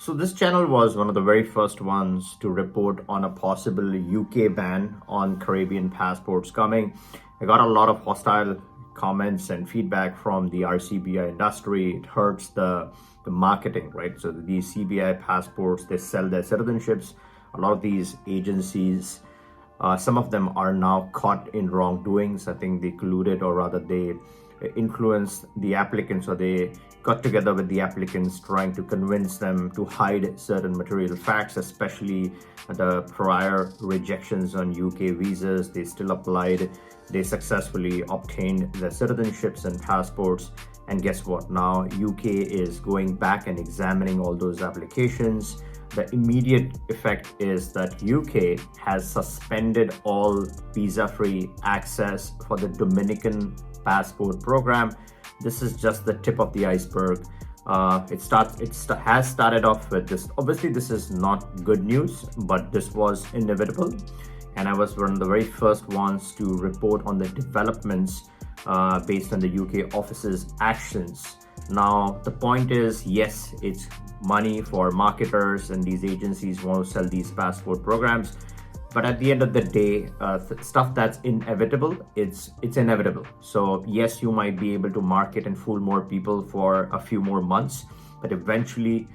So this channel was one of the very first ones to report on a possible UK ban on Caribbean passports coming. I got a lot of hostile comments and feedback from the RCBI industry. It hurts the marketing, right? So these CBI passports, they sell their citizenships. A lot of these agencies, some of them are now caught in wrongdoings. I think they colluded, or rather they influenced the applicants, or they got together with the applicants trying to convince them to hide certain material facts, especially the prior rejections on UK visas. They still applied. They successfully obtained their citizenships and passports. And guess what? Now UK is going back and examining all those applications. The immediate effect is that UK has suspended all visa-free access for the Dominican passport program. This is just the tip of the iceberg. It has started off with this. Obviously, this is not good news, but this was inevitable. And I was one of the very first ones to report on the developments based on the UK office's actions. Now, the point is, yes, it's money for marketers, and these agencies want to sell these passport programs. But at the end of the day, stuff that's inevitable, it's inevitable. So yes, you might be able to market and fool more people for a few more months, but eventually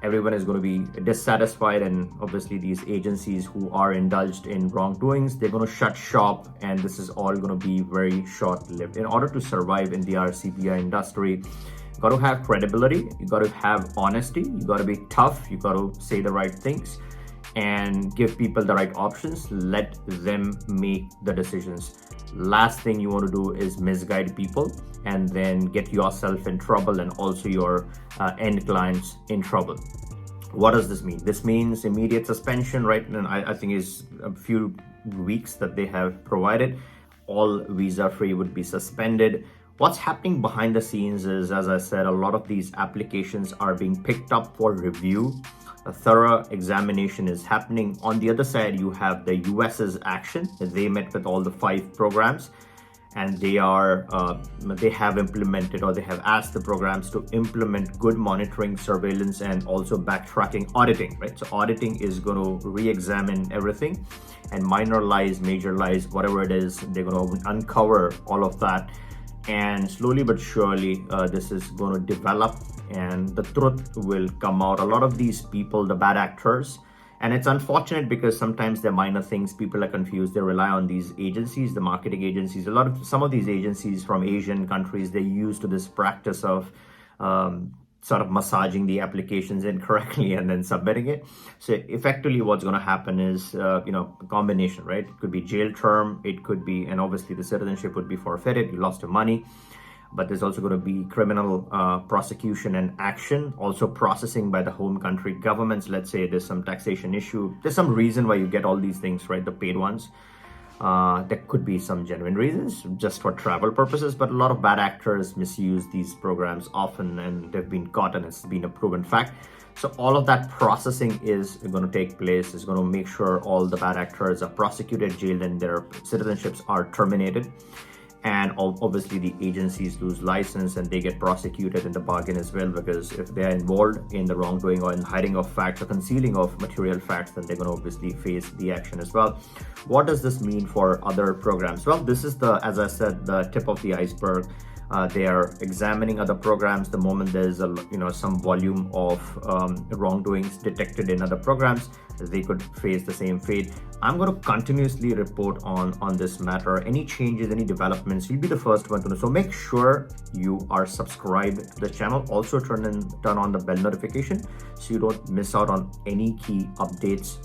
everyone is going to be dissatisfied. And obviously these agencies who are indulged in wrongdoings, they're going to shut shop, and this is all going to be very short-lived. In order to survive in the RCBI industry, you got to have credibility, you got to have honesty, you got to be tough, you got to say the right things and give people the right options. Let them make the decisions. Last thing you want to do is misguide people and then get yourself in trouble and also your end clients in trouble. What does this mean? This means immediate suspension, right? And I think is a few weeks that they have provided. All visa-free would be suspended. What's happening behind the scenes is, as I said, a lot of these applications are being picked up for review. A thorough examination is happening. On the other side, you have the US's action. They met with all the 5 programs, and they have implemented, or they have asked the programs to implement good monitoring, surveillance, and also backtracking auditing, right? So auditing is going to re-examine everything, and minor lies, major lies, whatever it is, they're going to uncover all of that. And slowly but surely, this is going to develop and the truth will come out. A lot of these people, the bad actors, and it's unfortunate because sometimes they're minor things, people are confused, they rely on these agencies, the marketing agencies. Some of these agencies from Asian countries, they're used to this practice of sort of massaging the applications incorrectly and then submitting it. So effectively what's going to happen is, a combination, right? It could be jail term, it could be, and obviously the citizenship would be forfeited, you lost your money. But there's also going to be criminal prosecution and action, also processing by the home country governments. Let's say there's some taxation issue. There's some reason why you get all these things, right? The paid ones. There could be some genuine reasons just for travel purposes, but a lot of bad actors misuse these programs often, and they've been caught, and it's been a proven fact. So all of that processing is going to take place, is going to make sure all the bad actors are prosecuted, jailed, and their citizenships are terminated. And obviously the agencies lose license and they get prosecuted in the bargain as well, because if they're involved in the wrongdoing or in hiding of facts or concealing of material facts, then they're going to obviously face the action as well. What does this mean for other programs? Well, this is as I said, the tip of the iceberg. They are examining other programs. The moment there's some volume of wrongdoings detected in other programs, they could face the same fate. I'm going to continuously report on this matter. Any changes, any developments, you'll be the first one to know. So make sure you are subscribed to the channel. Also turn on the bell notification so you don't miss out on any key updates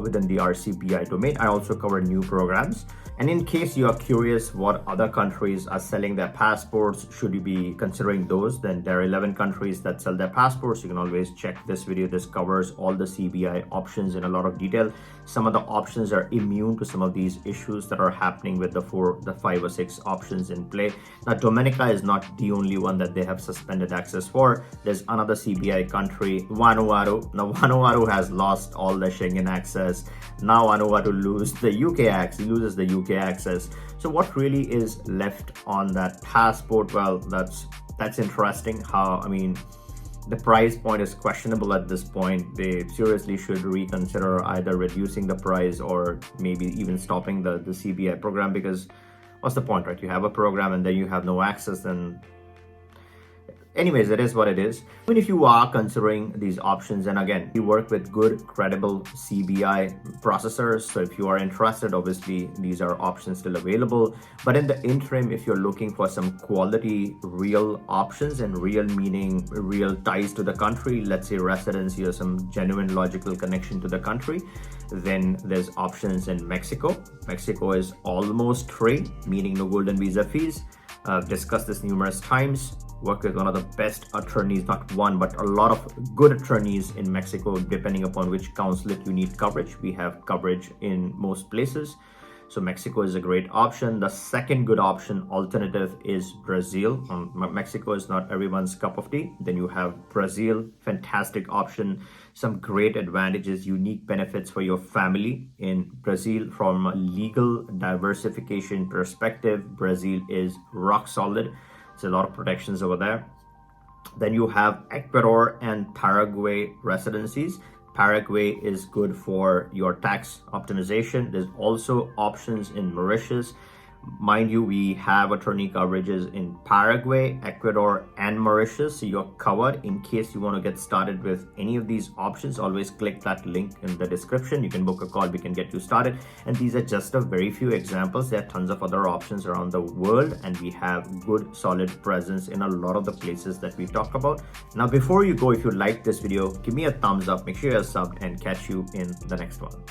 within the RCBI domain. I also cover new programs. And in case you are curious what other countries are selling their passports, should you be considering those, then there are 11 countries that sell their passports. You can always check this video. This covers all the CBI options in a lot of detail. Some of the options are immune to some of these issues that are happening with the 5 or 6 options in play. Now, Dominica is not the only one that they have suspended access for. There's another CBI country, Vanuatu. Now, Vanuatu has lost all the Schengen access. Now Vanuatu loses the UK access. So what really is left on that passport? Well, that's interesting. The price point is questionable at this point. They seriously should reconsider either reducing the price or maybe even stopping the CBI program, because what's the point, right? You have a program and then you have no access, and anyways, it is what it is. Even if you are considering these options, and again, we work with good, credible CBI processors. So if you are interested, obviously, these are options still available. But in the interim, if you're looking for some quality, real options, and real meaning, real ties to the country, let's say residency or some genuine logical connection to the country, then there's options in Mexico. Mexico is almost free, meaning no golden visa fees. I've discussed this numerous times. Work with one of the best attorneys, not one, but a lot of good attorneys in Mexico, depending upon which consulate you need coverage. We have coverage in most places. So Mexico is a great option. The second good option alternative is Brazil. Mexico is not everyone's cup of tea. Then you have Brazil, fantastic option. Some great advantages, unique benefits for your family in Brazil. From a legal diversification perspective, Brazil is rock solid. There's a lot of protections over there. Then you have Ecuador and Paraguay residencies. Paraguay is good for your tax optimization. There's also options in Mauritius. Mind you, we have attorney coverages in Paraguay, Ecuador, and Mauritius. So you're covered. In case you want to get started with any of these options, always click that link in the description. You can book a call, we can get you started. And these are just a very few examples. There are tons of other options around the world, and we have good, solid presence in a lot of the places that we talk about. Now, before you go, if you like this video, give me a thumbs up, make sure you're subbed, and catch you in the next one.